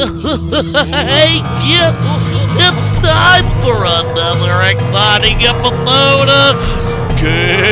Hey kids, it's time for another exciting episode of KWJUDAS.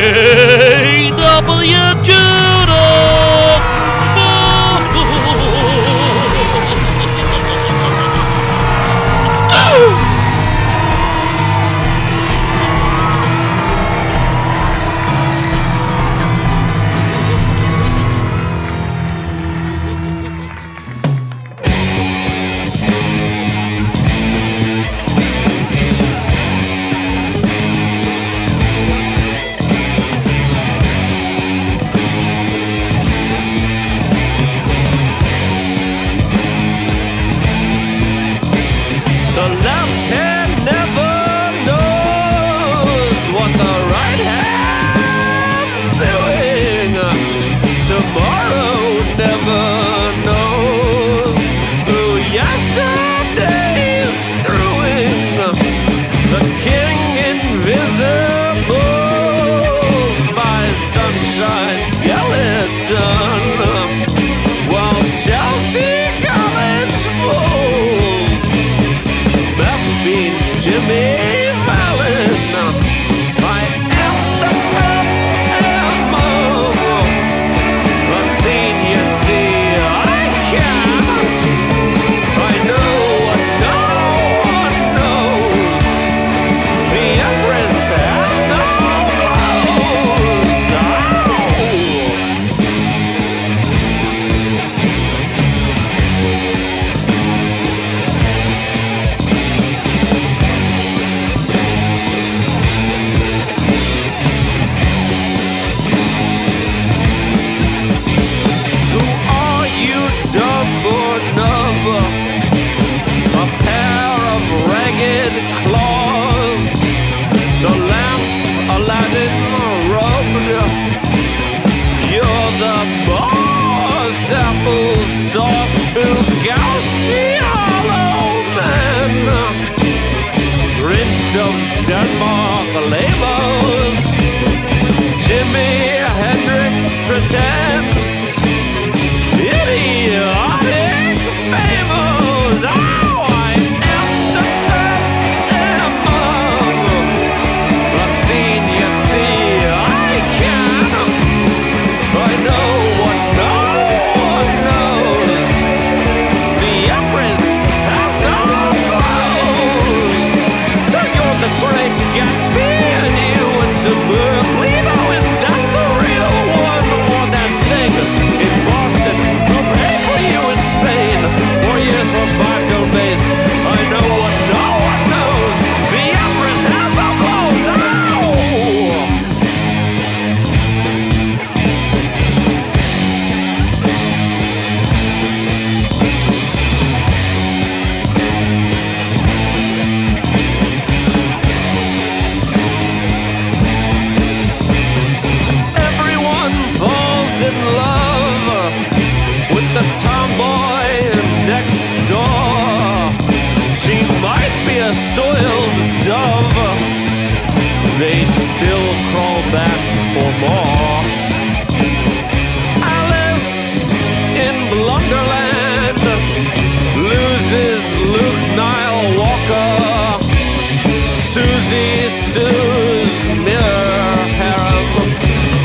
Sue's mirror harem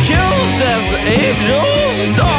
kills as angels star.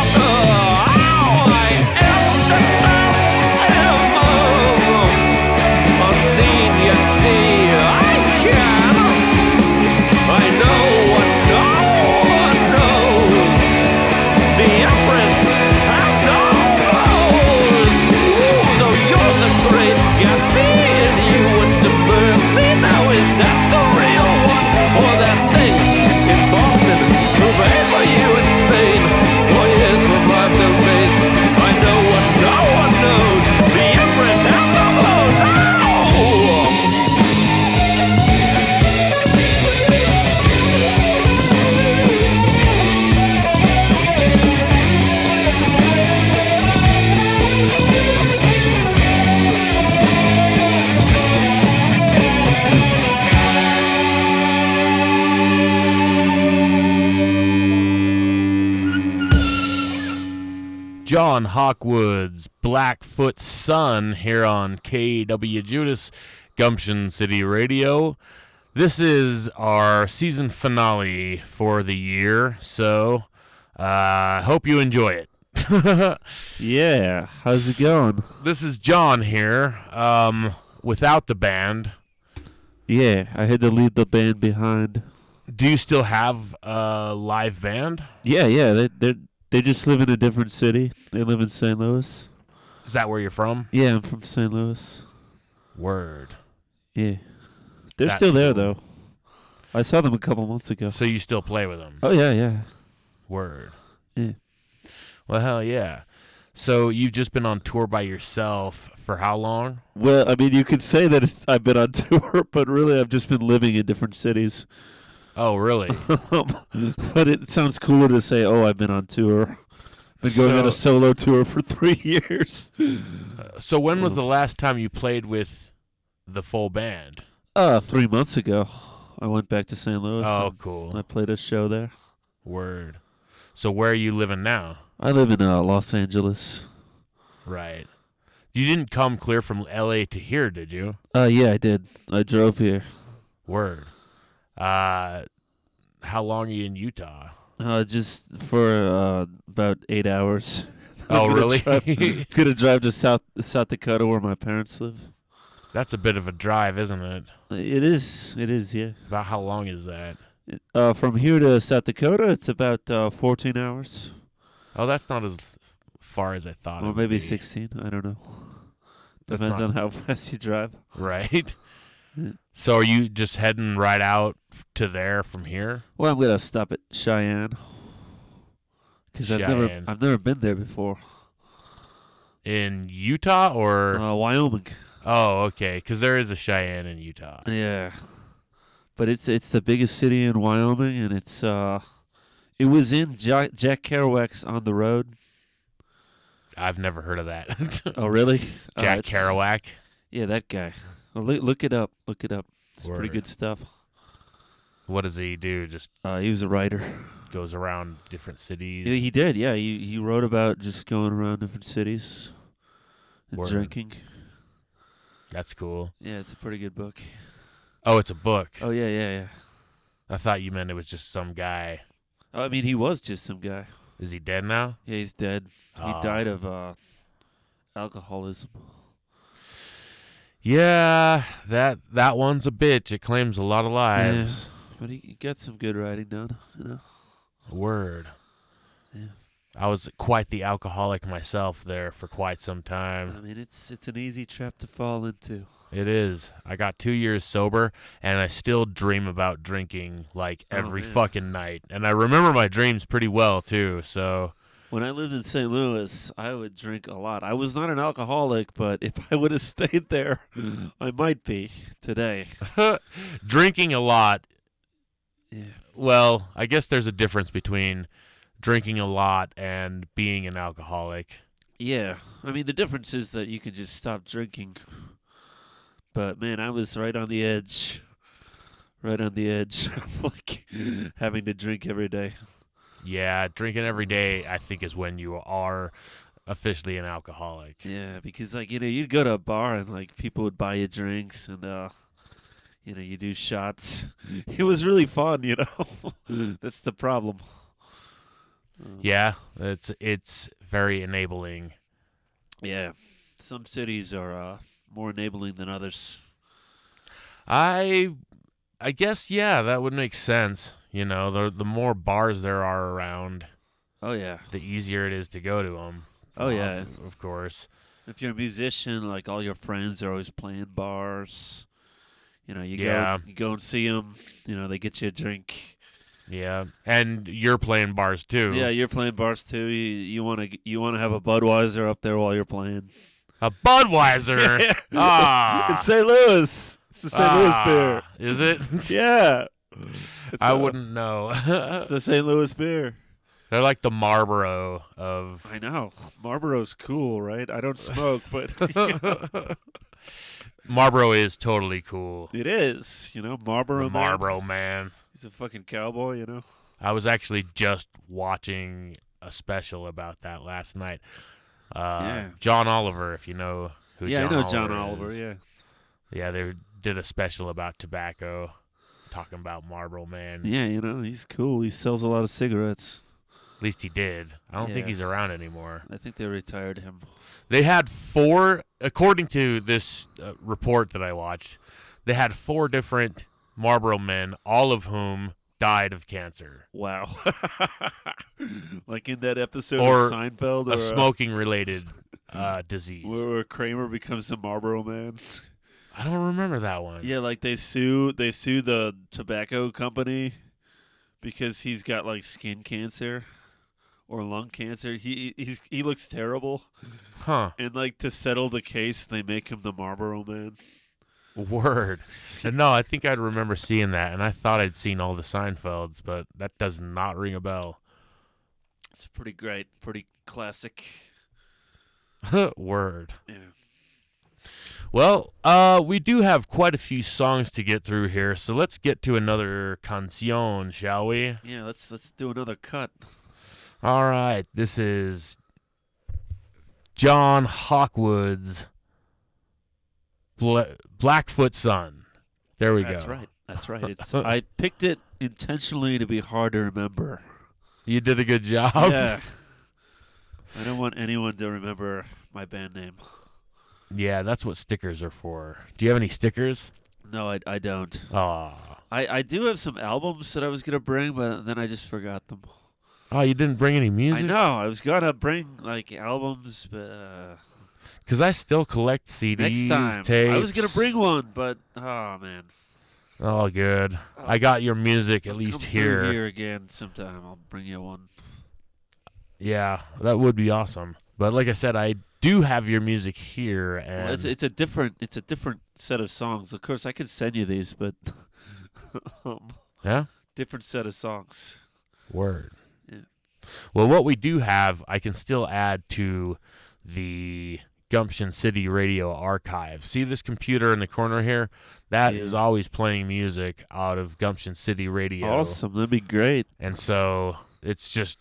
John Hawkwoods Blackfoot Sun here on KWJUDAS, Gumption City Radio. This is our season finale for the year, so I hope you enjoy it. Yeah, how's it going? This is John here, without the band. Yeah, I had to leave the band behind. Do you still have a live band? Yeah, they just live in a different city. They live in St. Louis. Is that where you're from? Yeah, I'm from St. Louis. Word. Yeah. They're That's still there, cool. though. I saw them a couple months ago. So you still play with them? Oh, yeah. Word. Yeah. Well, hell yeah. So you've just been on tour by yourself for how long? Well, I mean, you could say that I've been on tour, but really I've just been living in different cities. Oh, really? But it sounds cooler to say, I've been on tour. Been going on a solo tour for 3 years. So when was the last time you played with the full band? 3 months ago. I went back to St. Louis. Oh, cool. I played a show there. Word. So where are you living now? I live in Los Angeles. Right. You didn't come clear from L.A. to here, did you? Yeah, I did. I drove here. Word. How long are you in Utah? Just for about 8 hours. Oh, really? Gonna drive to South Dakota where my parents live. That's a bit of a drive, isn't it? It is, yeah. About how long is that? From here to South Dakota, it's about 14 hours. Oh, that's not as far as I thought. Or maybe 16. I don't know. Depends on how fast you drive. Right. So are you just heading right out to there from here? Well, I'm gonna stop at Cheyenne because I've never been there before. In Utah or Wyoming? Oh, okay. Because there is a Cheyenne in Utah. Yeah, but it's the biggest city in Wyoming, and it was in Jack Kerouac's On the Road. I've never heard of that. Oh, really? Jack Kerouac? Yeah, that guy. Well, look it up. Look it up. It's Word. pretty good stuff. What does he do? Just he was a writer. Goes around different cities? Yeah, he did, yeah. He wrote about just going around different cities and Word. drinking. That's cool. Yeah, it's a pretty good book. Oh, it's a book. Oh, yeah. I thought you meant it was just some guy. Oh, I mean, he was just some guy. Is he dead now? Yeah, he's dead. He died of alcoholism. Yeah, that one's a bitch. It claims a lot of lives. Yeah, but he got some good writing done, Word. Yeah. I was quite the alcoholic myself there for quite some time. I mean, it's an easy trap to fall into. It is. I got 2 years sober, and I still dream about drinking like every fucking night. And I remember my dreams pretty well, too, so... When I lived in St. Louis, I would drink a lot. I was not an alcoholic, but if I would have stayed there, I might be today. Drinking a lot. Yeah. Well, I guess there's a difference between drinking a lot and being an alcoholic. Yeah. I mean, the difference is that you can just stop drinking. But, man, I was right on the edge. Right on the edge of, like, having to drink every day. Yeah, drinking every day, I think, is when you are officially an alcoholic. Yeah, because, like, you'd go to a bar and, like, people would buy you drinks and, you do shots. It was really fun, That's the problem. Yeah, it's very enabling. Yeah, some cities are more enabling than others. I guess, yeah, that would make sense. The more bars there are around, oh yeah, the easier it is to go to them. Oh yeah, of course. If you're a musician, like all your friends are always playing bars. You go and see them. They get you a drink. Yeah, and you're playing bars too. Yeah, you're playing bars too. You want to have a Budweiser up there while you're playing. A Budweiser. It's St. Louis. It's the St. Louis beer. Is it? Yeah. I wouldn't know. It's the St. Louis beer. They're like the Marlboro of... I know. Marlboro's cool, right? I don't smoke, but... Marlboro is totally cool. It is. Marlboro Marlboro man. He's a fucking cowboy, I was actually just watching a special about that last night. Yeah. John Oliver, if you know who John I know Oliver John is. Oliver, yeah. Yeah, they did a special about tobacco, talking about Marlboro Man. Yeah, he's cool. He sells a lot of cigarettes. At least he did. I don't think Yeah. he's around anymore. I think they retired him. They had 4, according to this report that I watched, they had 4 different Marlboro men, all of whom died of cancer. Wow. Like in that episode Or of Seinfeld? A smoking-related disease. Where Kramer becomes the Marlboro Man? I don't remember that one. Yeah, like they sue the tobacco company because he's got like skin cancer or lung cancer. He looks terrible. Huh. And like to settle the case, they make him the Marlboro Man. Word. No, I think I'd remember seeing that, and I thought I'd seen all the Seinfelds, but that does not ring a bell. It's pretty great, pretty classic. Word. Yeah. Well, we do have quite a few songs to get through here, so let's get to another canción, shall we? Yeah, let's do another cut. All right, this is John Hawkwoods Blackfoot Sun. There we go. That's right. It's I picked it intentionally to be hard to remember. You did a good job. Yeah. I don't want anyone to remember my band name. Yeah, that's what stickers are for. Do you have any stickers? No, I don't. Aw. I do have some albums that I was going to bring, but then I just forgot them. Oh, you didn't bring any music? I know. I was going to bring, like, albums, but... Because I still collect CDs, next time. tapes. I was going to bring one, but... Oh, man. Oh, good. I got your music at least Come here. through here again sometime. I'll bring you one. Yeah, that would be awesome. But like I said, I do have your music here, and Well, it's a different set of songs. Of course, I could send you these, but yeah, different set of songs. Word. Yeah. Well, what we do have, I can still add to the Gumption City Radio archive. See this computer in the corner here? That is always playing music out of Gumption City Radio. Awesome, that'd be great. And so it's just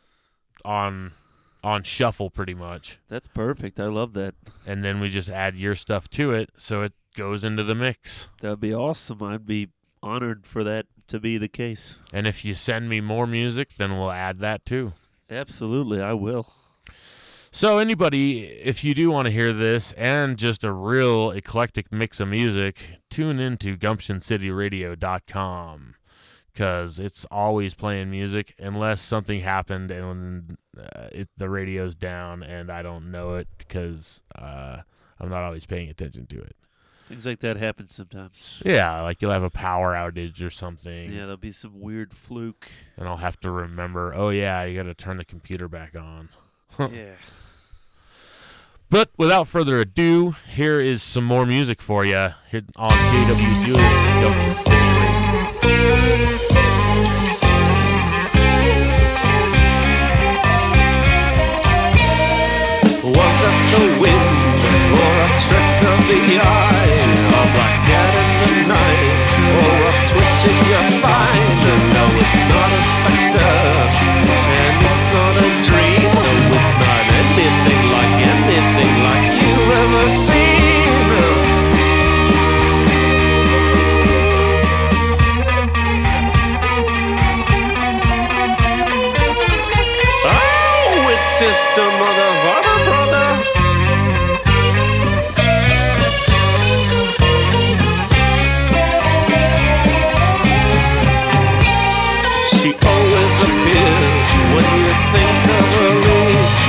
on shuffle pretty much. That's perfect. I love that. And then we just add your stuff to it so it goes into the mix. That'd be awesome. I'd be honored for that to be the case. And if you send me more music, then we'll add that too. Absolutely, I will. So anybody, if you do want to hear this and just a real eclectic mix of music, tune into GumptionCityRadio.com. Because it's always playing music unless something happened and the radio's down and I don't know it because I'm not always paying attention to it. Things like that happen sometimes. Yeah, like you'll have a power outage or something. Yeah, there'll be some weird fluke. And I'll have to remember, oh yeah, you got to turn the computer back on. Yeah. But without further ado, here is some more music for you here on KWJUDAS, Gumption City Radio. Was that the wind or a trick of the eye? A black cat in the night or a twitch in your spine? No, it's not a specter and it's not a dream. No, it's not anything like you've ever seen. Oh, it's Sister Mother Father Brother. She always appears when you think of her least.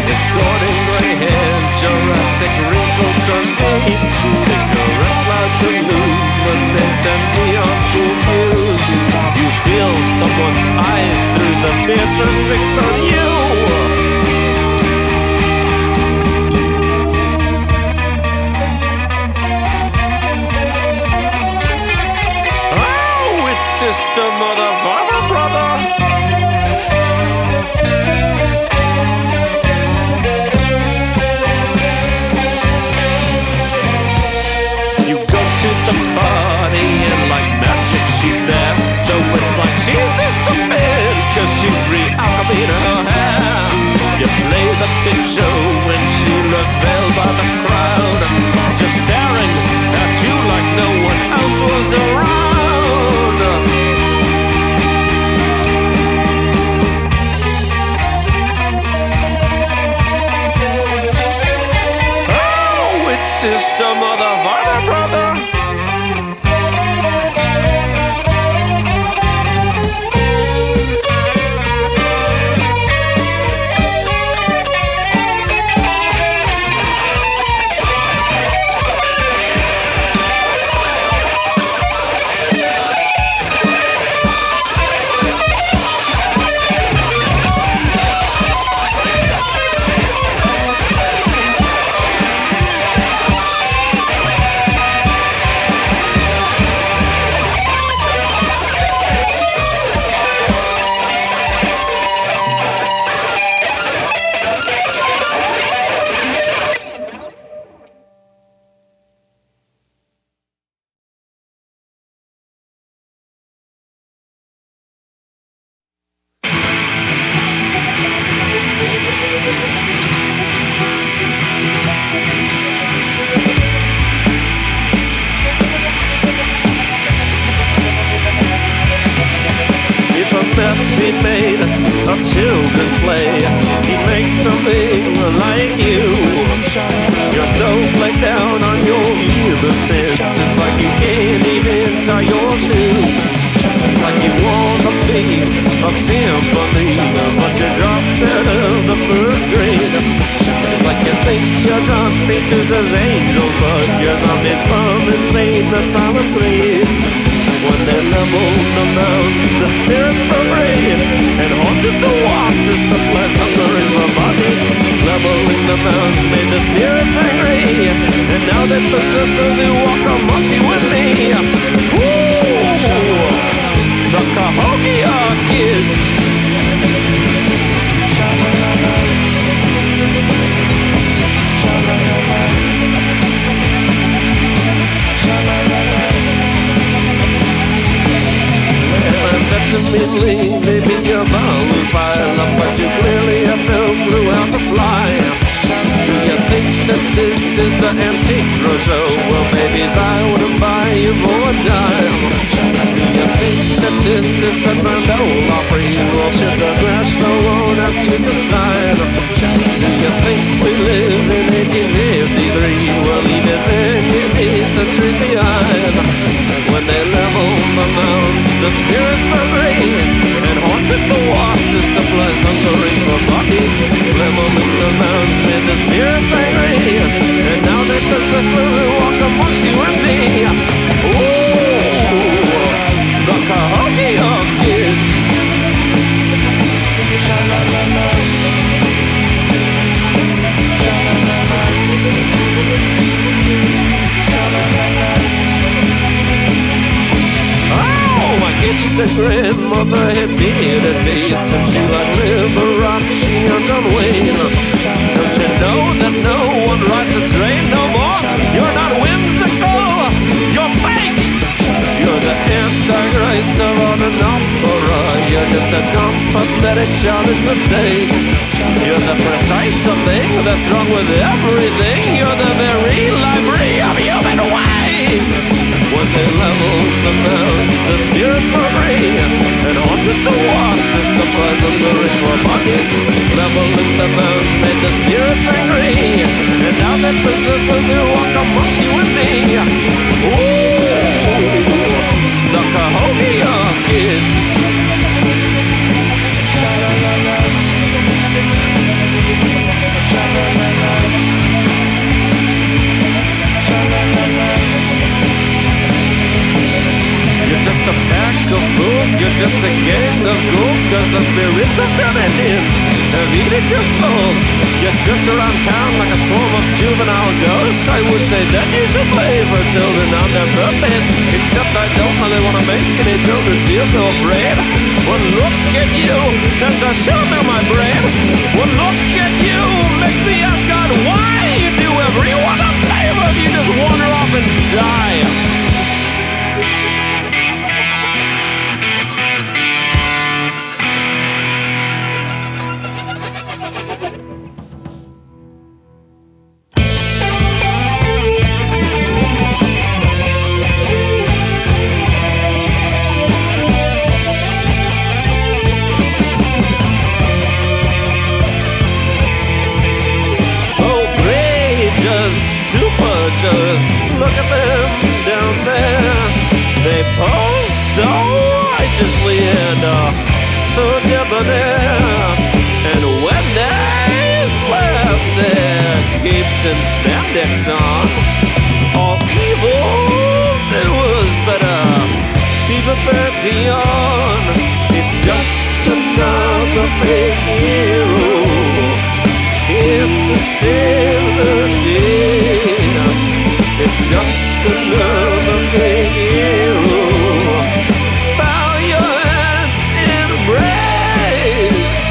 Escorting gray hair, Jurassic wrinkled transmade. Cigarette clouds of illuminate the neon cool views. You feel someone's eyes through the beer transfixed on you. Oh, it's Sister, Mother, Father, Brother. You go to the party and like magic she's there. Though it's like she's disappeared, cause she's re-alcheming her hair. children's play. He makes something like you. You're so flaked down on your human sense. It's like you can't even tie your shoe. It's like you want to be a symphony, but you dropped out of the first grade. It's like you think you're drunk pieces as angels, but you're zombies from insane asylum threads. When they leveled the mounds, the spirits parade and haunted the water supplies hunger in the bodies. Leveling the mounds made the spirits angry, and now they possess those who walk amongst you and me. Woo! The Cahokia Kids. Ultimately, maybe your balloons pile up, but you clearly have no clue how to fly. Do you think that this is the Antiques Roadshow? Well, maybe I wouldn't buy you for a dime. Do you think that this is the Grand Ole Opry? Well, shit, the crash no won't ask you to sign. Do you think we live in 1853? Well, even then, you'd be centuries behind. When they leveled the mounds, the spirits were green and haunted the water supplies, hungering for bodies. Leveling the mounds made the spirits angry, and now they possess those who walk amongst you and me. Ooh, the Cahokia Kids. The grandmother had bearded face, and she like Liberace and John Wayne. Don't you know that no one rides the train no more? You're not whimsical, you're fake. You're the antichrist of an opera. You're just a compathetic, childish mistake. You're the precise thing that's wrong with everything. You're the very library of human ways. When they leveled the mounds, the spirits were free and haunted the water supplies of the for bodies. Leveling the mounds made the spirits angry, and now they possess them who walk amongst you and me. Ooh, the Cahokia Kids. You're just a pack of fools, you're just a gang of ghouls, cause the spirits of them and have eaten your souls. You drift around town like a swarm of juvenile ghosts. I would say that you should play for children on their birthdays, except I don't really want to make any children feel so afraid. One look at you sends a chill through my brain. One look at you makes me ask God why you do everyone a favor if you just wander off and die. Just look at them down there. They pose so righteously and so debonair. And when they slap their capes and spandex on, all evil it was better be prepared to yawn. It's just another fake hero here to save the day. It's just another big hero. Bow your hands in praise.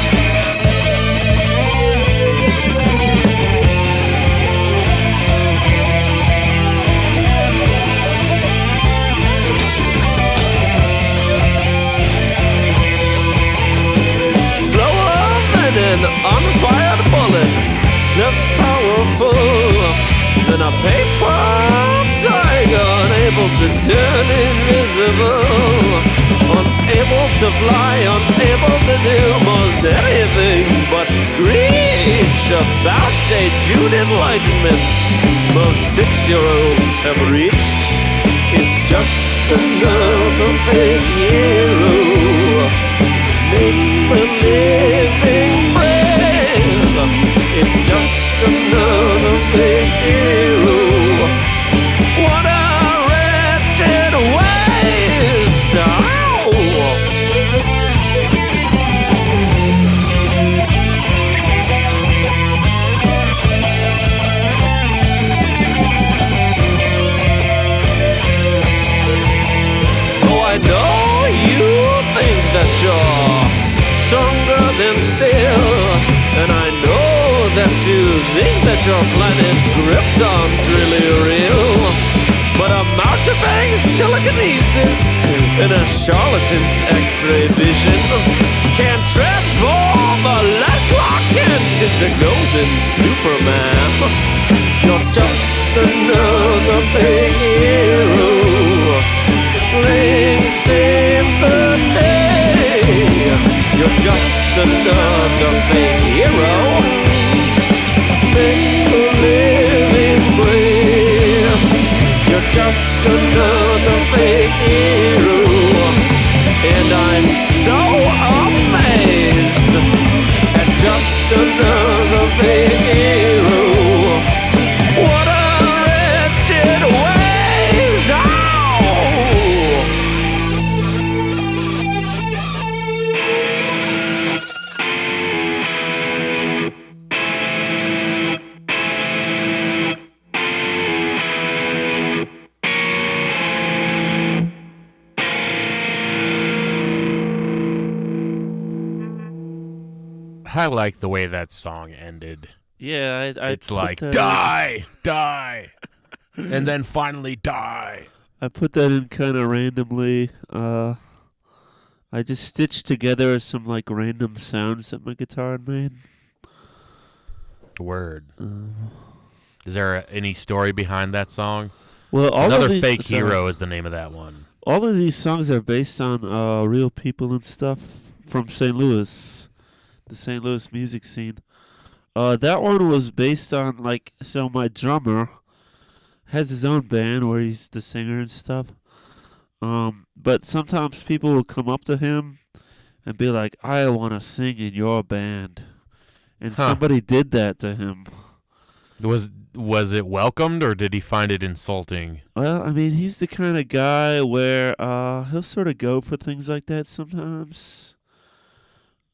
Slower than an unfired bullet, less powerful than a paper tiger, unable to turn invisible, unable to fly, unable to do most anything but screech about St. Jude enlightenment most 6-year-olds have reached. It's just another fake hero, make-believing brave. It's just another fake hero. What a wretched waste! That you're stronger than steel, and I know that you think that your planet Krypton's really real, but a mountebank's telekinesis and a charlatan's X-ray vision can transform a lead rocket into golden Superman. You're just another fake hero playing save the day. You're just another fake hero, make-believing brave. You're just another fake hero, and I'm so amazed at just another fake hero. What a wretched waste! Oh! I like the way that song ended. Yeah, It's like, die, and then finally die. I put that in kind of randomly. I just stitched together some like random sounds that my guitar made. Word. Is there any story behind that song? Well, Another Fake Hero is the name of that one. All of these songs are based on real people and stuff from St. Louis, the St. Louis music scene. That one was based on so my drummer has his own band where he's the singer and stuff. But sometimes people will come up to him and be like, I want to sing in your band. And somebody did that to him. Was it welcomed, or did he find it insulting? Well, I mean, he's the kind of guy where he'll sort of go for things like that sometimes.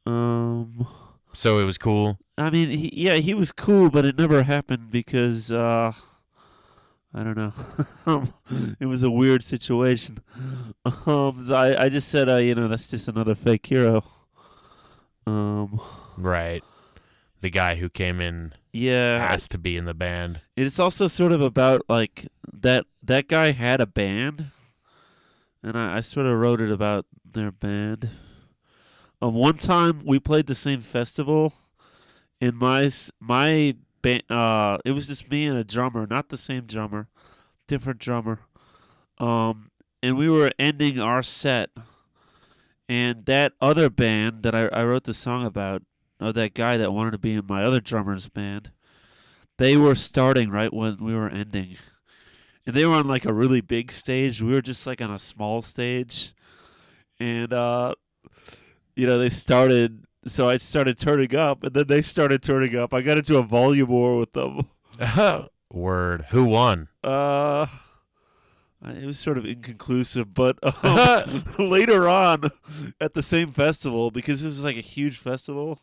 So it was cool? I mean, he was cool, but it never happened because, I don't know. It was a weird situation. So I just said, that's just another fake hero. Right. The guy who came in asked to be in the band. It's also sort of about, that guy had a band, and I sort of wrote it about their band. One time we played the same festival, and my band, it was just me and a drummer, not the same drummer, different drummer. And we were ending our set, and that other band that I wrote the song about, that guy that wanted to be in my other drummer's band, they were starting right when we were ending. And they were on a really big stage. We were just on a small stage. And, they started, so I started turning up, and then they started turning up. I got into a volume war with them. Word. Who won? It was sort of inconclusive, but later on at the same festival, because it was a huge festival,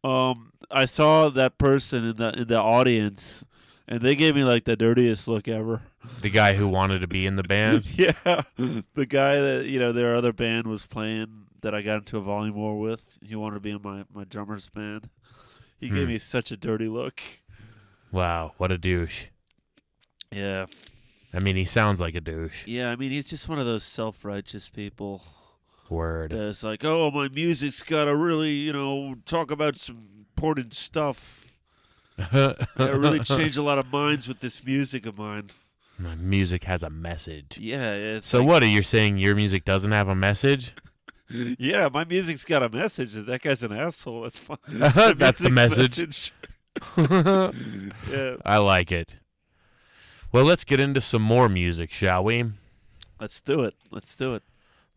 I saw that person in the audience, and they gave me the dirtiest look ever. The guy who wanted to be in the band? Yeah, the guy that their other band was playing that I got into a volume war with. He wanted to be in my drummer's band. He gave me such a dirty look. Wow, what a douche. Yeah. I mean, he sounds like a douche. Yeah, I mean, he's just one of those self-righteous people. Word. That's oh, my music's got to really, talk about some important stuff. I really changed a lot of minds with this music of mine. My music has a message. Yeah. So what are you saying? Your music doesn't have a message? Yeah, my music's got a message. That guy's an asshole. That's fine. That's the message. Yeah. I like it. Well, let's get into some more music, shall we? Let's do it.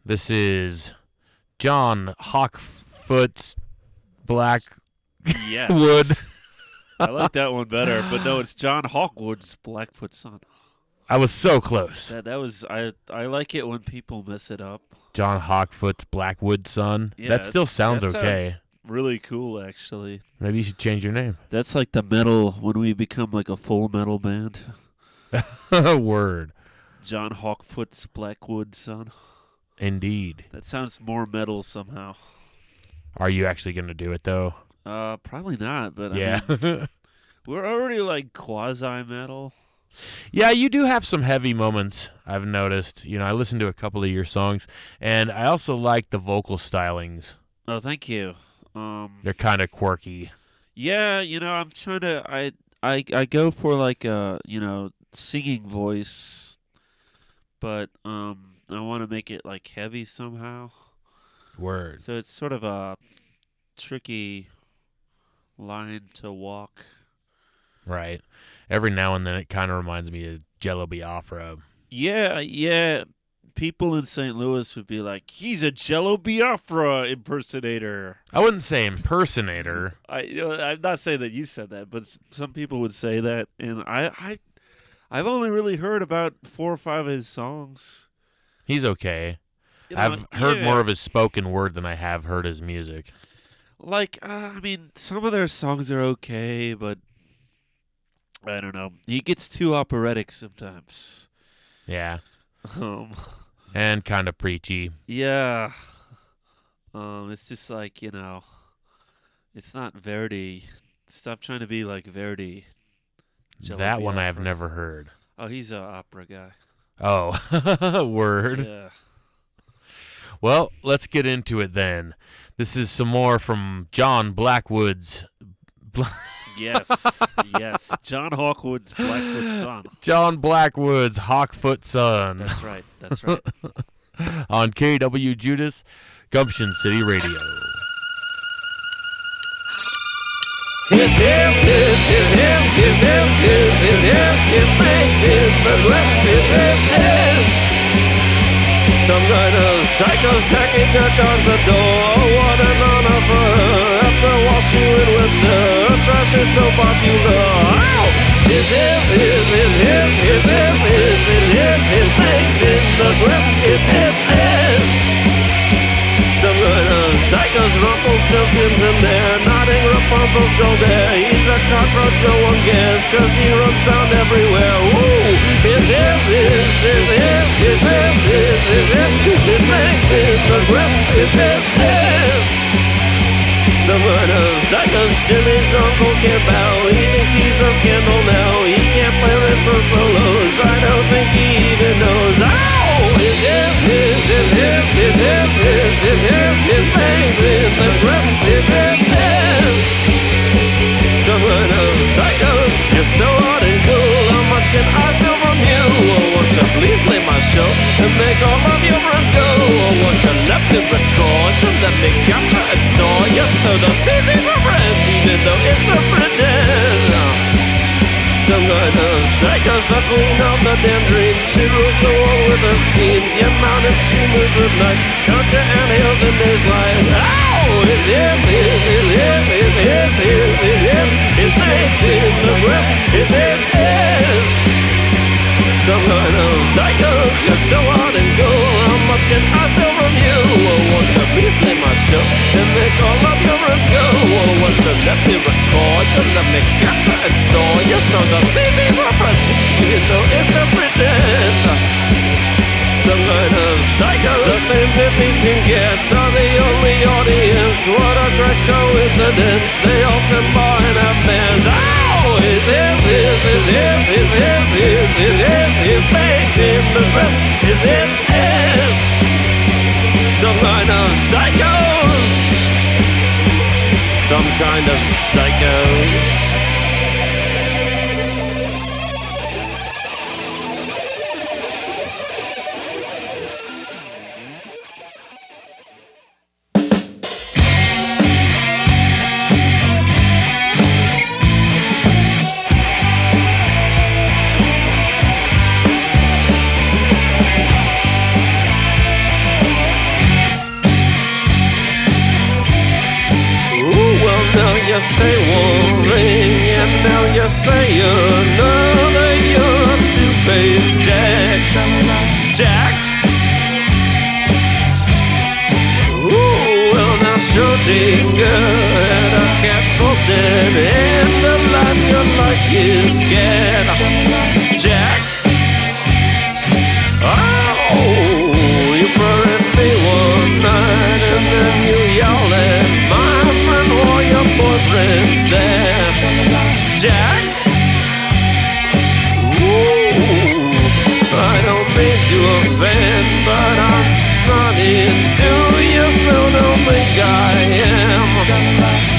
This is John Hawkwoods Blackfoot. Yes. I like that one better, but no, it's John Hawkwoods Blackfoot Sun. I was so close. That was I like it when people mess it up. John Hawkwoods Blackfoot Sun. Yeah, that still sounds that okay. Sounds really cool, actually. Maybe you should change your name. That's like the metal when we become like a full metal band. Word. John Hawkwoods Blackwood Sun. Indeed. That sounds more metal somehow. Are you actually going to do it, though? Probably not, but yeah. I mean, we're already like quasi-metal. Yeah, you do have some heavy moments, I've noticed. You know, I listened to a couple of your songs, and I also like the vocal stylings. Oh, thank you. They're kind of quirky. Yeah, you know, I'm trying to, I go for like a, you know, singing voice, but I want to make it like heavy somehow. Word. So it's sort of a tricky line to walk. Right. Every now and then it kind of reminds me of Jello Biafra. Yeah. People in St. Louis would be like, he's a Jello Biafra impersonator. I wouldn't say impersonator. I'm not saying that you said that, but some people would say that, and I've only really heard about 4 or 5 of his songs. He's okay. You know, I've heard more of his spoken word than I have heard his music. Like, I mean, some of their songs are okay, but I don't know. He gets too operatic sometimes. Yeah. Um, and kind of preachy. Yeah. It's just like, you know, it's not Verdi. Stop trying to be like Verdi. That one I have never heard. Oh, he's an opera guy. Oh, word. Yeah. Well, let's get into it then. This is some more from John Blackwoods. Yes. John Hawkwoods Blackfoot Sun. John Blackwoods Hawkfoot Sun. That's right. On KWJUDAS, Gumption City Radio. His Thanx in the West, his. Some kind of psycho's tacking dirt towards the door. What an honor for her. After washing with the trash is so popular. His Thanx in the West, his. Some kind of psycho's Rumpelstiltskin's in there. Nodding Rapunzel's go there. He's a cockroach, no one cares, cause he runs sound everywhere. Woo! His Thanx in the West, his. Some kind of psycho's Jimmy's uncle can't bow. He thinks he's a scandal now. He can't play riffs or solos. I don't think he even knows. His Thanx in the West, his. Some kind of psychos, you're so hot and cool. How much can I steal from you? Won't you please play my show and make all of your friends go? Won't you let me record? You let me capture and store. Yes, so the CDs were brand, even though it's just pretend. Some kind of psycho's the queen of the damn dreams. She rules the world with her schemes. Yeah, mountain she moves with night. Conquer and hills in days life. His Thanx in the West, his. Some kind of psychos, you're so hot and cool. How much can I steal from you? Won't you please play my show and make all of your friends go? Won't you let me record? You let me capture and store. Yes, so the CDs were pressed, even though it's just pretend. Some kind of psycho, the same 50 gets are the only audience. What a great coincidence. They all turn bar and have bands. His Thanx in the West, his. Some kind of psychos. Some kind of psychos. an end of life, you're like his cat. Jack, oh, you buried me one night and then you yelled at my friend while your boyfriend's there. Jack, ooh, I don't mean to offend, but I'm not into you, so don't think I am.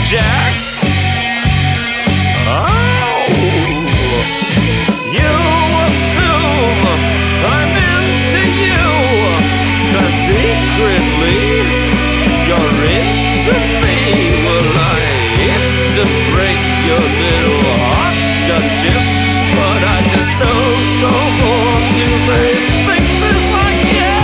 Jack, oh, you assume I'm into you, 'cause secretly you're into me. Well, I hate to break your little heart touches, but I just don't go on to face faces like you.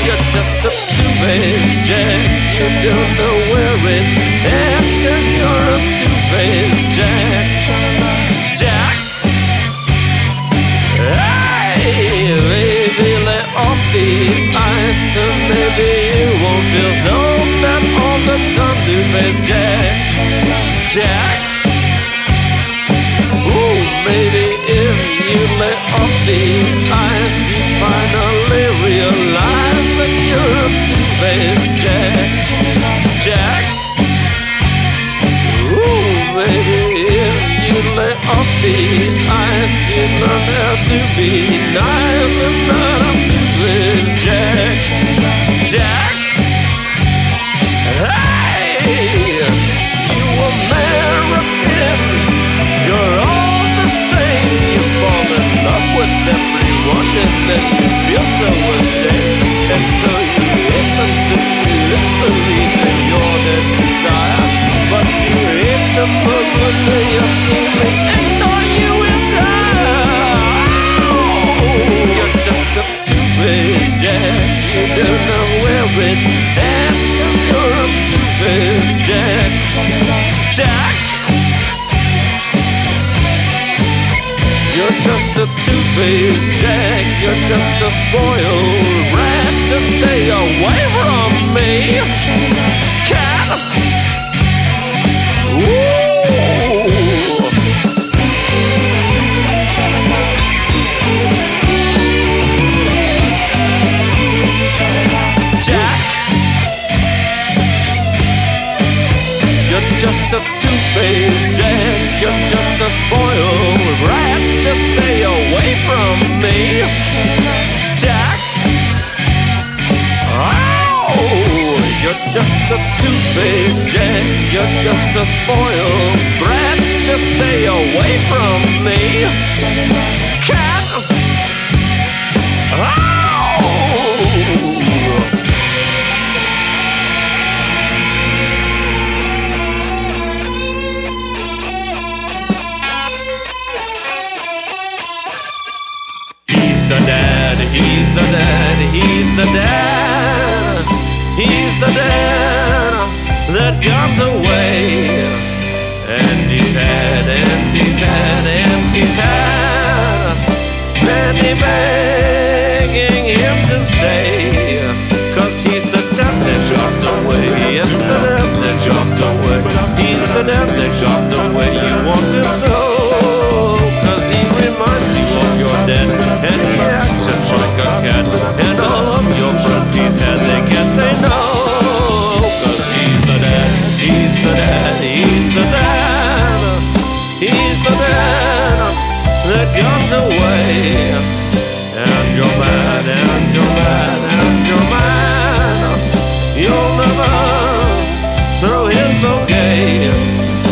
You're just a two-faced Jack, you don't know where it's at, 'cause you're a two-faced Jack. Jack, hey, baby, let off the ice, and maybe you won't feel so bad all the time, two-faced Jack. Jack, ooh, maybe if you let off the ice, you finally realize that you're a two-faced Jack. Jack, ooh, maybe if you let off the ice, you learn how to be nice and not a two-faced Jack. Jack, hey, you Americans, you're all the same. You fall in love with everyone and then you feel so ashamed, and so you listen to history and you're the desire, but you hate the most when they absolutely ignore you and die. You're just a two-faced Jack, you don't know where it's at, you're a two-faced Jack. Jack, you're just a two-faced Jack, you're just a spoiled rat, just stay away from me. Cat, ooh, Jack, you're just a two-faced Jack, you're just a spoiled rat, just stay away from me. Jack, oh, you're just a two-faced Jack, you're just a spoiled brat, just stay away from me. Cat, oh. He's the dad, he's the dad, he's the dad, he's the dad that got away. And he's had, and he's had, and he's had many begging him to stay, 'cause he's the dad that dropped away. Yes, the dad that dropped away. He's the dad that dropped away. You want him so, 'cause he reminds you of your dad, and he acts just like a cat. And all of your friends he's had, they can't say no, 'cause he's the dad, he's the dad, he's the dad, he's the dad that got away. And you're mad, and you're mad, and you're mad. You'll never throw his okay,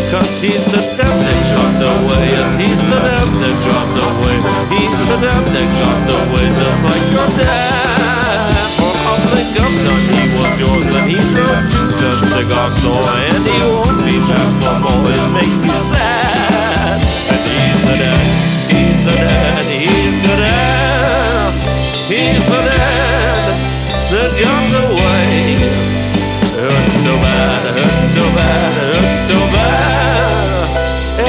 'cause he's the dad that dropped away. Yes, he's the dad that dropped away. He's the dad that dropped away, just like your dad. On up the Gumption, he was yours, and he drove to the cigar store, and he won't be back for more. It makes me sad. And he's the dad, he's the dad, he's the dad, he's the dad that got away. Hurts so bad, hurts so bad, hurts so bad.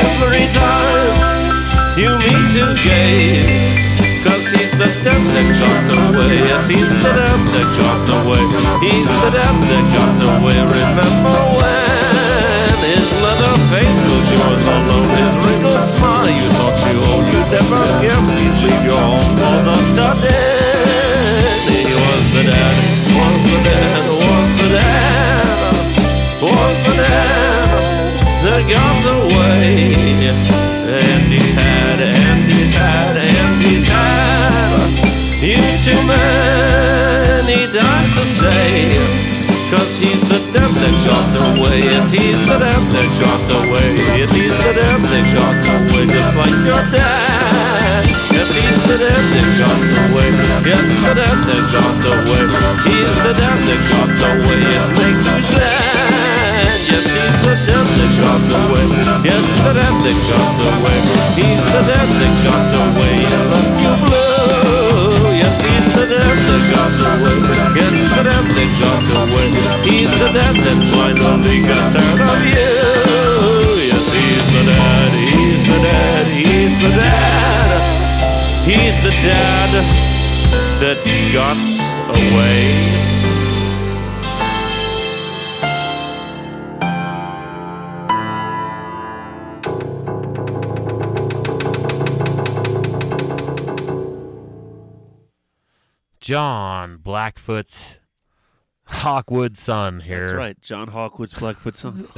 Every time you meet his gaze, 'cause he's the dad that dropped away. Yes, he's the dad that dropped away. He's the dad that dropped away. Remember when God's away. And he's had you too many times to say. 'Cause he's the damn that shot away. Yes, he's the damn that shot away. Yes, he's the damn that shot away. Just like your dad. Yes, he's the damn that shot away. Yes, the damn that shot away. He's the damn that shot away. It makes me sad. Yes, he's the damn that shot away. Yes, the damn that shot away. He's the damn that shot away. You love you blue. Yes, he's the damn that shot away. Yes, the damn that shot away. He's the dad that's finally got tired of you. Yes, he's the dad, he's the dad, he's the dad. He's the dad that got away. John Blackfoot's Hawkwoods Sun here. That's right, John Hawkwoods Blackfoot Sun.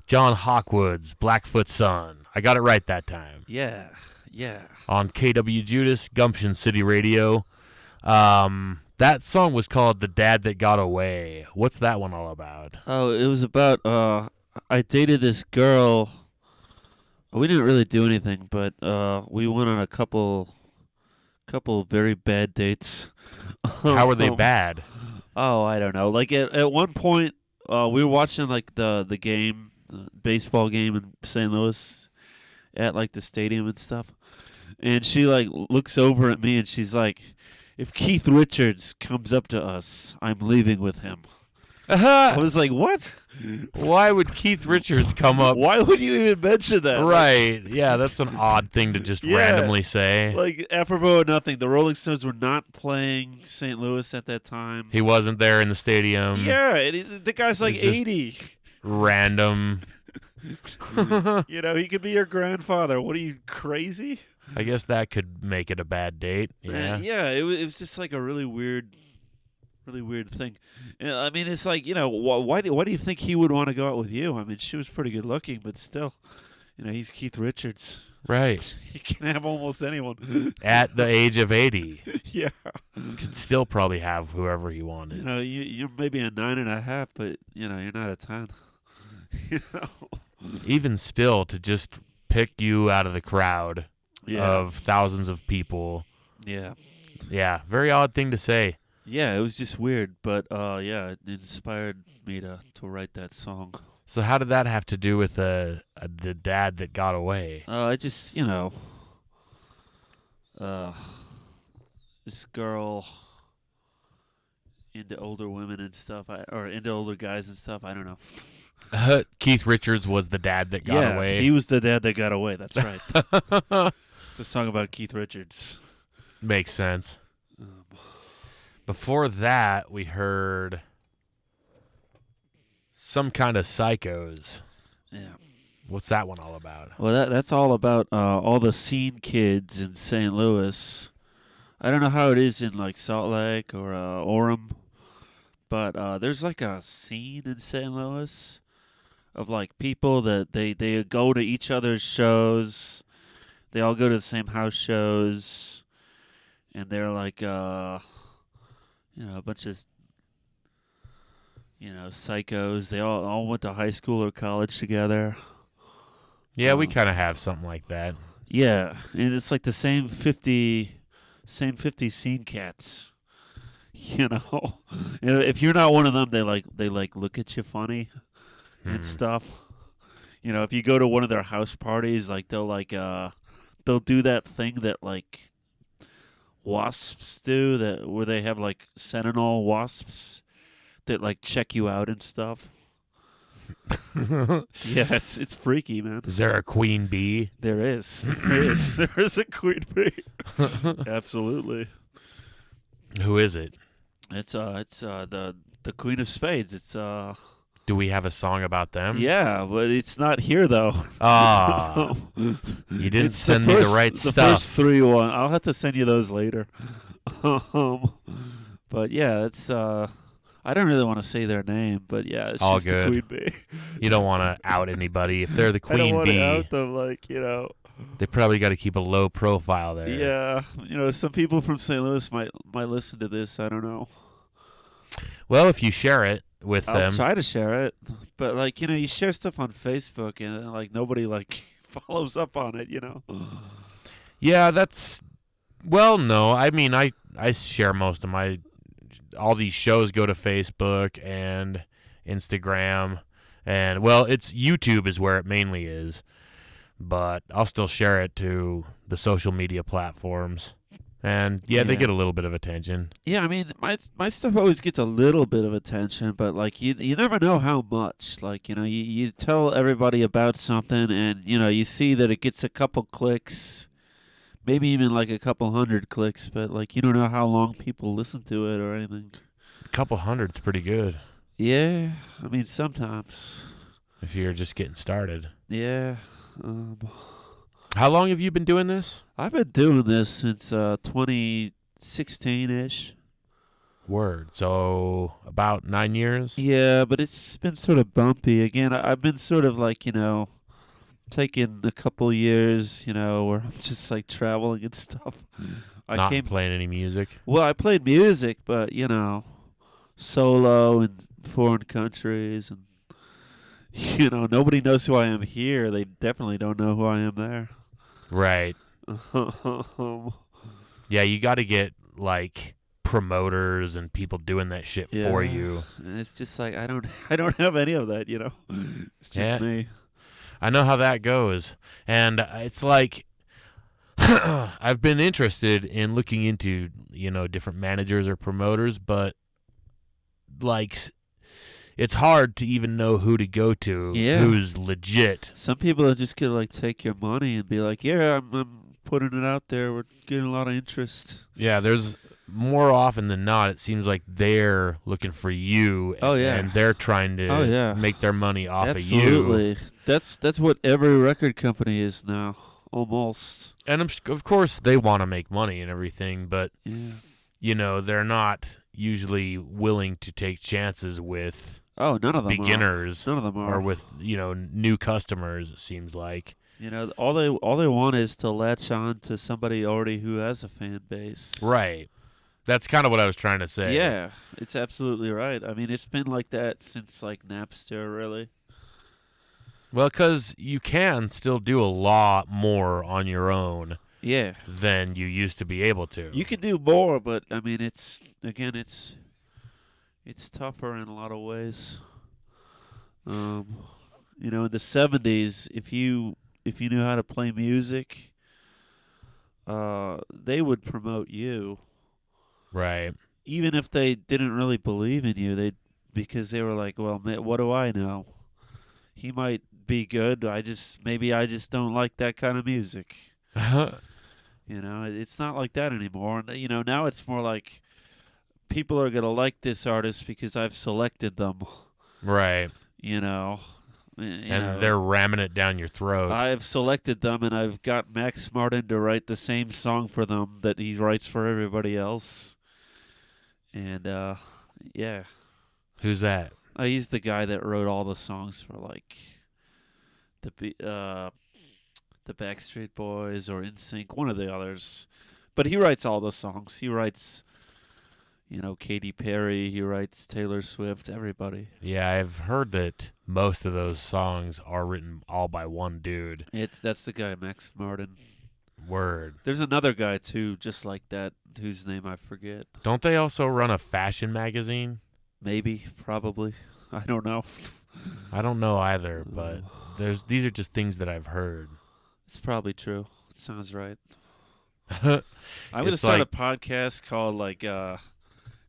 John Hawkwoods Blackfoot Sun. I got it right that time. Yeah. On KWJUDAS, Gumption City Radio. That song was called The Dad That Got Away. What's that one all about? Oh, it was about, I dated this girl. We didn't really do anything, but we went on a couple very bad dates. How were they bad? Oh, I don't know. Like at one point, we were watching like the game, the baseball game in St. Louis, at like the stadium and stuff. And she like looks over at me and she's like, "If Keith Richards comes up to us, I'm leaving with him." I was like, "What? Why would Keith Richards come up? Why would you even mention that?" Right. Yeah, that's an odd thing to just randomly say. Like, apropos of nothing, the Rolling Stones were not playing St. Louis at that time. He wasn't there in the stadium. Yeah, the guy's like 80. Random. You know, he could be your grandfather. What are you, crazy? I guess that could make it a bad date. Yeah. Yeah, it was just like a really weird thing. I mean, it's like, you know, why do you think he would want to go out with you? I mean, she was pretty good looking, but still, you know, he's Keith Richards. Right. He can have almost anyone. At the age of 80. Yeah. Could still probably have whoever he wanted. You know, you're maybe a 9.5, but, you know, you're not a 10. You know? Even still, to just pick you out of the crowd of thousands of people. Yeah. Yeah, very odd thing to say. Yeah, it was just weird, but yeah, it inspired me to write that song. So how did that have to do with the dad that got away? I just, you know, this girl into older women and stuff, or into older guys and stuff. I don't know. Keith Richards was the dad that got away. Yeah, he was the dad that got away. That's right. It's a song about Keith Richards. Makes sense. Before that, we heard Some Kind of Psychos. Yeah. What's that one all about? Well, that's all about all the scene kids in St. Louis. I don't know how it is in like Salt Lake or Orem, but there's like a scene in St. Louis of like people that they go to each other's shows. They all go to the same house shows, and they're like you know, a bunch of, you know, psychos. They all went to high school or college together. Yeah, we kind of have something like that. Yeah, and it's like the same 50 scene cats. You know, and if you're not one of them, they like look at you funny and stuff. You know, if you go to one of their house parties, like they'll do that thing that like wasps do, that where they have like sentinel wasps that like check you out and stuff. Yeah, it's freaky, man. Is there a queen bee? There is. There is a queen bee. Absolutely. Who is it? It's the Queen of Spades. It's Do we have a song about them? Yeah, but it's not here though. Ah, you didn't send me the right stuff. The first 3 I'll have to send you those later. But yeah, it's I don't really want to say their name, but yeah, it's All just good. the Queen Bee. You don't want to out anybody. If they're the I don't queen want to bee, out them, like, they probably got to keep a low profile there. Yeah, some people from St. Louis might listen to this. I don't know. Well, if you share it with I'll them, try to share it, but like you share stuff on Facebook and like nobody like follows up on it. yeah, that's. Well, no, I mean, I share most of my. All these shows go to Facebook and Instagram, and well, it's YouTube is where it mainly is, but I'll still share it to the social media platforms. And yeah, they get a little bit of attention. Yeah, I mean, my stuff always gets a little bit of attention, but like you never know how much. Like you tell everybody about something, and you see that it gets a couple clicks, maybe even like a couple hundred clicks, but like you don't know how long people listen to it or anything. A couple hundred's pretty good. Yeah, I mean sometimes. If you're just getting started. Yeah. How long have you been doing this? I've been doing this since 2016-ish. Word. So about 9 years? Yeah, but it's been sort of bumpy. Again, I've been sort of like, taking a couple years, where I'm just like traveling and stuff. Not playing any music? Well, I played music, but, solo in foreign countries. And, nobody knows who I am here. They definitely don't know who I am there. Right. Yeah, you got to get like promoters and people doing that shit for you. And it's just like I don't have any of that, It's just me. I know how that goes. And it's like I've been interested in looking into, different managers or promoters, but like it's hard to even know who to go to, who's legit. Some people are just gonna like take your money and be like, "Yeah, I'm putting it out there. We're getting a lot of interest." Yeah, there's more often than not. It seems like they're looking for you. And they're trying to make their money off of you. Absolutely, that's what every record company is now, almost. And of course, they want to make money and everything, but they're not usually willing to take chances with. Oh, none of them beginners. None of them are. Or with, new customers, it seems like. All they want is to latch on to somebody already who has a fan base. Right. That's kind of what I was trying to say. Yeah, it's absolutely right. I mean, it's been like that since like Napster, really. Well, because you can still do a lot more on your own. Yeah. Than you used to be able to. You can do more, but I mean, it's tougher in a lot of ways. In the 70s, if you knew how to play music, they would promote you. Right. Even if they didn't really believe in you, because they were like, well, what do I know? He might be good. I just don't like that kind of music. It's not like that anymore. Now it's more like people are going to like this artist because I've selected them. Right. And they're ramming it down your throat. I've selected them, and I've got Max Martin to write the same song for them that he writes for everybody else. And, yeah. Who's that? He's the guy that wrote all the songs for, like, the Backstreet Boys or NSYNC, one of the others. But he writes all the songs. He writes, Katy Perry. He writes Taylor Swift, everybody. Yeah, I've heard that most of those songs are written all by one dude. That's the guy, Max Martin. Word. There's another guy, too, just like that, whose name I forget. Don't they also run a fashion magazine? Maybe, probably. I don't know. I don't know either, but these are just things that I've heard. It's probably true. It sounds right. I'm going to start a podcast called, like,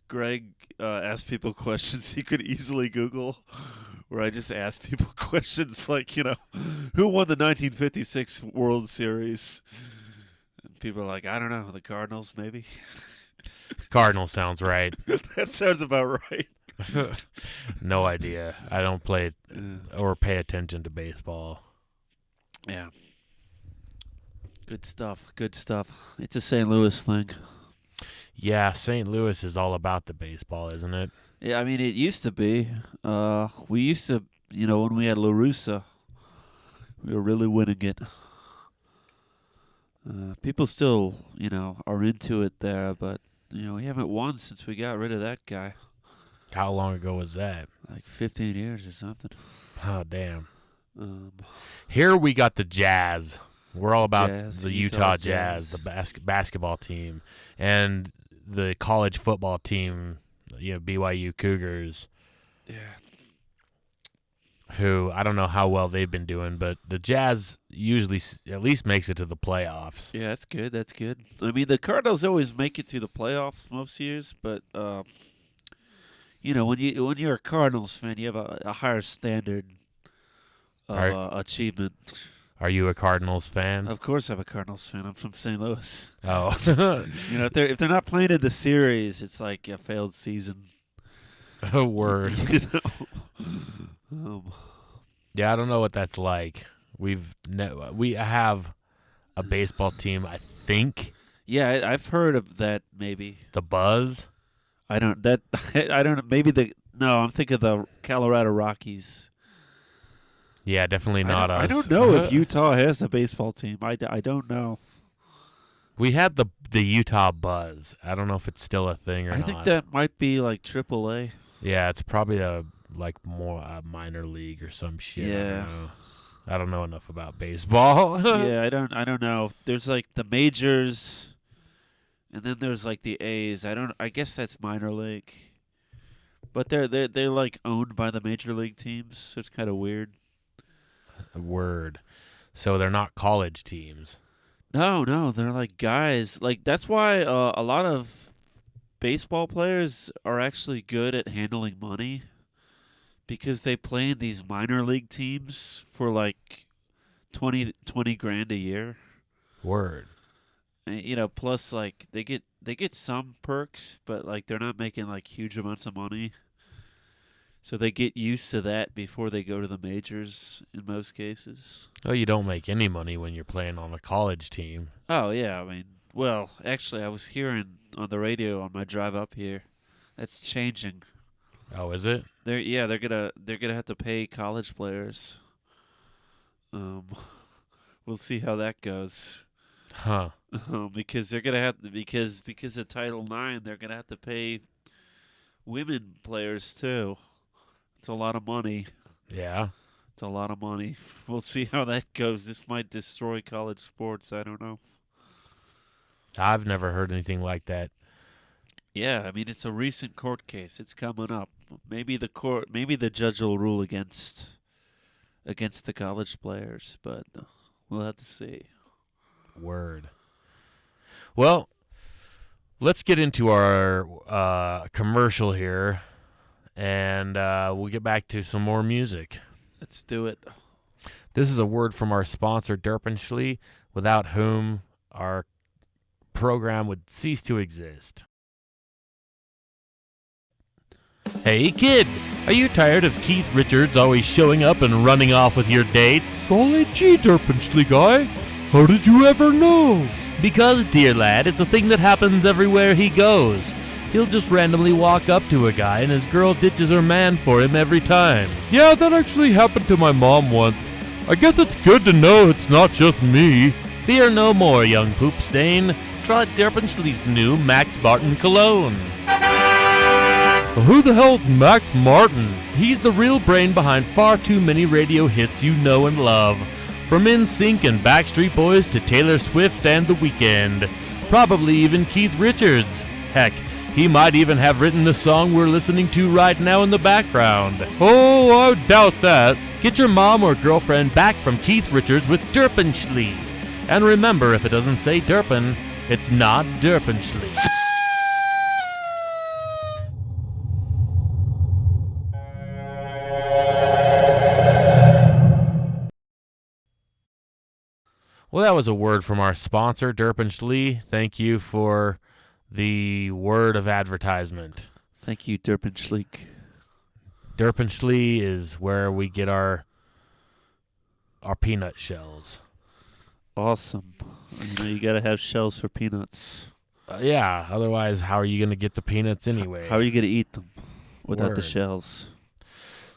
Greg asks people questions he could easily Google, where I just ask people questions like, who won the 1956 World Series? And people are like, I don't know, the Cardinals, maybe? Cardinals sounds right. That sounds about right. No idea. I don't play or pay attention to baseball. Yeah. Good stuff. It's a St. Louis thing. Yeah, St. Louis is all about the baseball, isn't it? Yeah, I mean, it used to be. We used to, when we had LaRussa, we were really winning it. People still, are into it there, but, we haven't won since we got rid of that guy. How long ago was that? Like 15 years or something. Oh, damn. Here we got the Jazz. We're all about the Utah Jazz, the basketball team, and the college football team, BYU Cougars. Yeah. Who, I don't know how well they've been doing, but the Jazz usually at least makes it to the playoffs. Yeah, that's good. That's good. I mean, the Cardinals always make it to the playoffs most years, but when you're a Cardinals fan, you have a higher standard achievement. Are you a Cardinals fan? Of course, I'm a Cardinals fan. I'm from St. Louis. Oh, if they're not playing in the series, it's like a failed season. A word. Um, Yeah, I don't know what that's like. We have a baseball team, I think. Yeah, I've heard of that. Maybe The Buzz. I don't. Maybe I'm thinking of the Colorado Rockies. Yeah, definitely not us. I don't know if Utah has a baseball team. I don't know. We had the Utah Buzz. I don't know if it's still a thing or not. I think that might be like AAA. Yeah, it's probably more a minor league or some shit. Yeah. I don't know enough about baseball. Yeah, I don't know. There's like the majors, and then there's like the A's. I guess that's minor league. But they're like owned by the major league teams, so it's kind of weird. Word. So they're not college teams. No, they're like guys. Like that's why a lot of baseball players are actually good at handling money, because they play in these minor league teams for like 20 grand a year. Word. And, plus like they get some perks, but like they're not making like huge amounts of money. So they get used to that before they go to the majors in most cases. Oh, you don't make any money when you're playing on a college team. Oh yeah, I mean, well, actually I was hearing on the radio on my drive up here, that's changing. Oh, is it? They're gonna have to pay college players. We'll see how that goes. Huh. Because they're gonna have to, because of Title IX, they're gonna have to pay women players too. It's a lot of money. Yeah. It's a lot of money. We'll see how that goes. This might destroy college sports. I don't know. I've never heard anything like that. Yeah, I mean, it's a recent court case. It's coming up. Maybe the judge will rule against the college players, but we'll have to see. Word. Well, let's get into our commercial here, and we'll get back to some more music. Let's do it. This is a word from our sponsor, Derpenschley, without whom our program would cease to exist. Hey, kid, are you tired of Keith Richards always showing up and running off with your dates? Golly gee, Derpenschley guy, how did you ever know? Because, dear lad, it's a thing that happens everywhere he goes. He'll just randomly walk up to a guy and his girl ditches her man for him every time. Yeah, that actually happened to my mom once. I guess it's good to know it's not just me. Fear no more, young poop stain. Try Derpenschley's new Max Martin cologne. Who the hell's Max Martin? He's the real brain behind far too many radio hits you know and love. From NSYNC and Backstreet Boys to Taylor Swift and The Weeknd. Probably even Keith Richards. Heck, he might even have written the song we're listening to right now in the background. Oh, I doubt that. Get your mom or girlfriend back from Keith Richards with Derpenschley. And remember, if it doesn't say Derpen, it's not Derpenschley. Well, that was a word from our sponsor, Derpenschley. Thank you for the word of advertisement. Thank you, Derpenschley. Derpenschley is where we get our peanut shells. Awesome. You gotta have shells for peanuts. Yeah, otherwise how are you going to get the peanuts anyway? How are you gonna eat them? without the Word. shells.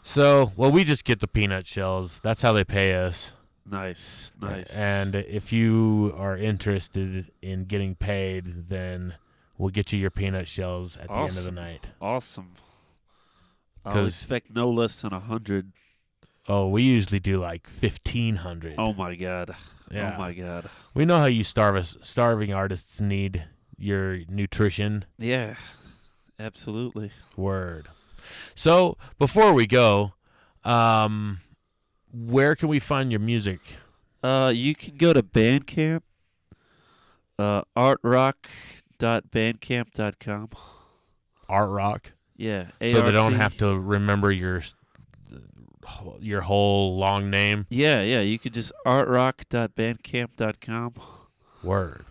So, well, we just get the peanut shells. That's how they pay us. Nice. And if you are interested in getting paid, then we'll get you your peanut shells at the end of the night. Awesome. I'll 'Cause- expect no less than 100. Oh, we usually do like 1,500. Oh my god. Yeah. Oh my god. We know how you starving artists need your nutrition. Yeah. Absolutely. Word. So, before we go, where can we find your music? You can go to Bandcamp, artrock.bandcamp.com. Art Rock. Yeah. So they don't ART. have to remember your whole long name. Yeah. You could just artrock.bandcamp.com. Word.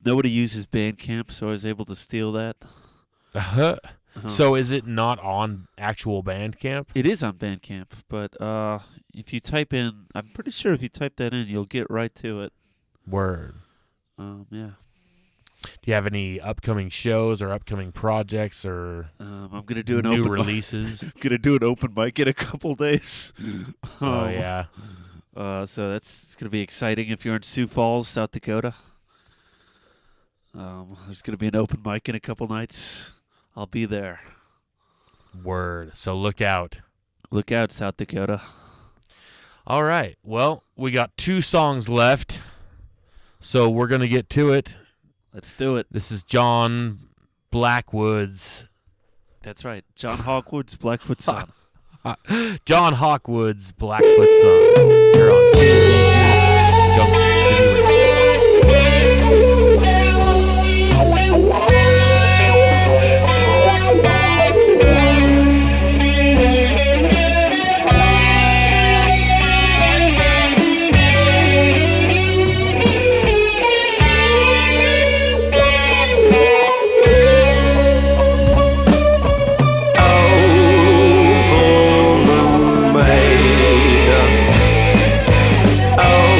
Nobody uses Bandcamp, so I was able to steal that. So is it not on actual Bandcamp? It is on Bandcamp, but if you type in, I'm pretty sure if you type that in, you'll get right to it. Word. Yeah. Do you have any upcoming shows or upcoming projects or I'm gonna do an new open releases? I'm gonna do an open mic in a couple days. Oh yeah. So it's gonna be exciting if you're in Sioux Falls, South Dakota. There's gonna be an open mic in a couple nights. I'll be there. Word. So look out. Look out, South Dakota. All right. Well, we got 2 songs left, so we're gonna get to it. Let's do it. This is John Blackwoods. That's right. John Hawkwoods Blackfoot Sun. John Hawkwoods Blackfoot Sun. Here on Gumption City Radio. full moon maid. Oh,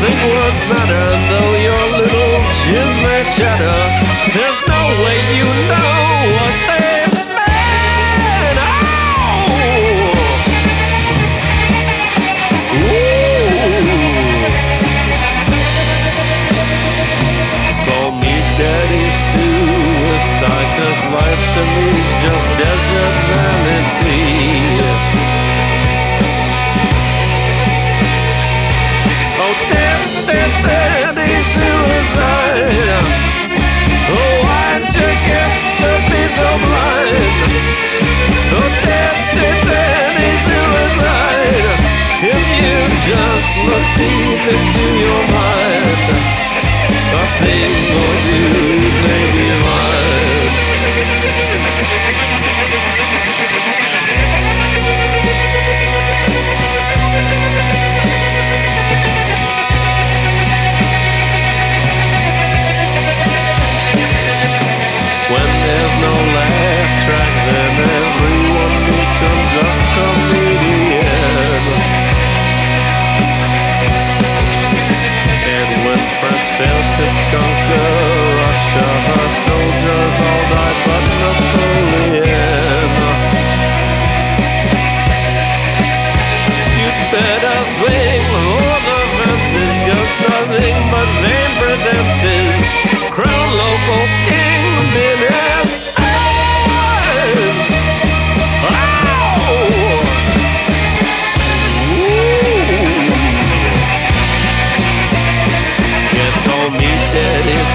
think words matter, and though your little chins may chatter, there's no way you know what they meant. Oh! Ooh! Call me Daddy Suicide, 'cause life to me is just desert vanity. Daddy suicide. Oh, why'd you get to be so blind? Oh, daddy suicide. If you just look deep into your mind, a thing or two may be mine. When there's no laugh track, then everyone becomes a comedian. And when France failed to conquer Russia, her soldiers all died but Napoleon. You'd better swing for the fences, 'cause nothing but vain pretenses crown local king.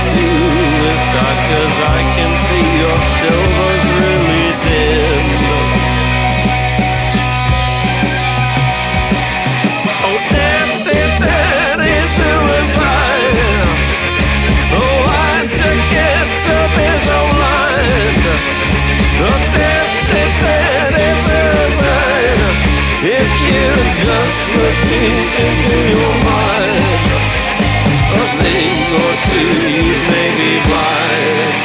Suicide, 'cause I can see your silver's really dim. Oh, daddy suicide. Oh, why'd you get to be so blind? Oh, daddy suicide. If you just look deep into your mind, a thing or two you may be blind.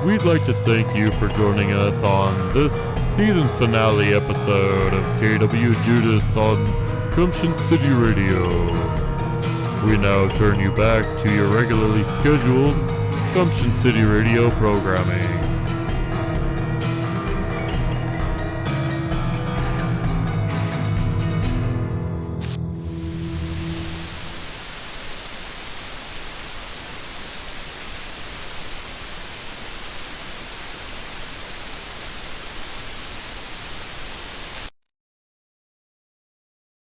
We'd like to thank you for joining us on this season finale episode of KWJUDAS on Gumption City Radio. We now turn you back to your regularly scheduled Gumption City Radio programming.